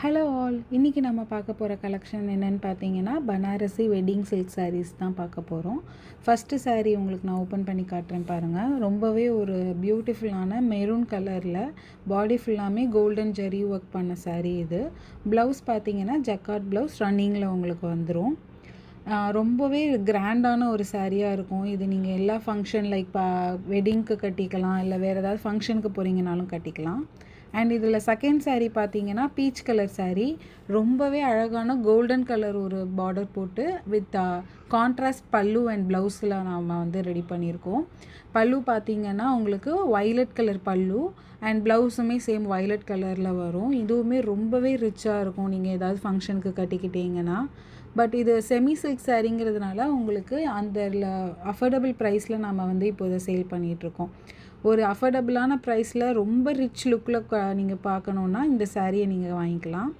Hello all, இன்றைக்கி நம்ம பார்க்க போகிற கலெக்ஷன் என்னென்னு பார்த்தீங்கன்னா பனாரசி வெட்டிங் சில்க் சாரீஸ் தான் பார்க்க போகிறோம். ஃபஸ்ட்டு சாரீ உங்களுக்கு நான் ஓப்பன் பண்ணி காட்டுறேன் பாருங்கள். ரொம்பவே ஒரு பியூட்டிஃபுல்லான மெரூன் கலரில் பாடி ஃபுல்லாமே கோல்டன் ஜெரி ஒர்க் பண்ண சாரீ இது. ப்ளவுஸ் பார்த்தீங்கன்னா ஜக்கார்ட் ப்ளவுஸ் ரன்னிங்கில் உங்களுக்கு வந்துடும். ரொம்பவே கிராண்டான ஒரு சாரியாக இருக்கும் இது. நீங்கள் எல்லா ஃபங்க்ஷன் லைக் வெட்டிங்க்கு கட்டிக்கலாம், இல்லை வேறு ஏதாவது ஃபங்க்ஷனுக்கு போகிறீங்கனாலும் கட்டிக்கலாம். அண்ட் இதில் செகண்ட் சாரீ பார்த்தீங்கன்னா பீச் கலர் சாரீ. ரொம்பவே அழகான கோல்டன் கலர் ஒரு பார்டர் போட்டு வித் கான்ட்ராஸ்ட் பல்லு அண்ட் ப்ளவுஸில் நாம் ரெடி பண்ணியிருக்கோம். பல்லு பார்த்தீங்கன்னா உங்களுக்கு வைலட் கலர் பல்லு அண்ட் ப்ளவுஸுமே சேம் வைலட் கலரில் வரும். இதுவுமே ரொம்பவே ரிச்சாக இருக்கும் நீங்கள் ஏதாவது ஃபங்க்ஷனுக்கு கட்டிக்கிட்டீங்கன்னா. பட் இது செமி சில்க் சாரீங்கிறதுனால உங்களுக்கு அந்த அஃபோர்டபுள் ப்ரைஸில் நம்ம இப்போ இதை சேல் பண்ணிகிட்ருக்கோம். ஒரு அஃபோர்டபுளான ப்ரைஸில் ரொம்ப ரிச் லுக்கில் நீங்கள் பார்க்கணுன்னா இந்த சாரியை நீங்கள் வாங்கிக்கலாம்.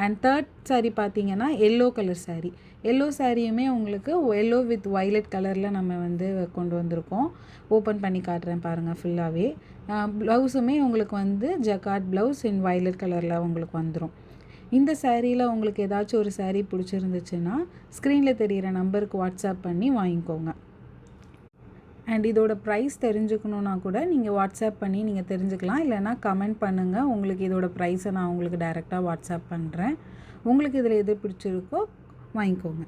அண்ட் தேர்ட் சாரீ பார்த்தீங்கன்னா எல்லோ கலர் சாரீ. எல்லோ சாரியுமே உங்களுக்கு எல்லோ வித் வைலட் கலரில் நம்ம கொண்டு வந்திருக்கோம். ஓப்பன் பண்ணி காட்டுறேன் பாருங்கள். ஃபுல்லாகவே ப்ளவுஸுமே உங்களுக்கு ஜக்கார்ட் ப்ளவுஸ் இன் வைலட் கலரில் உங்களுக்கு வந்துடும். இந்த சாரியில் உங்களுக்கு ஏதாச்சும் ஒரு சாரீ பிடிச்சிருந்துச்சுன்னா ஸ்க்ரீனில் தெரிகிற நம்பருக்கு வாட்ஸ்அப் பண்ணி வாங்கிக்கோங்க. அண்ட் இதோட ப்ரைஸ் தெரிஞ்சுக்கணுன்னா கூட நீங்கள் வாட்ஸ்அப் பண்ணி நீங்கள் தெரிஞ்சுக்கலாம். இல்லைனா கமெண்ட் பண்ணுங்கள். உங்களுக்கு இதோட ப்ரைஸை நான் உங்களுக்கு டைரெக்டாக வாட்ஸ்அப் பண்ணுறேன். உங்களுக்கு இதில் எது பிடிச்சிருக்கோ வாங்கிக்கோங்க.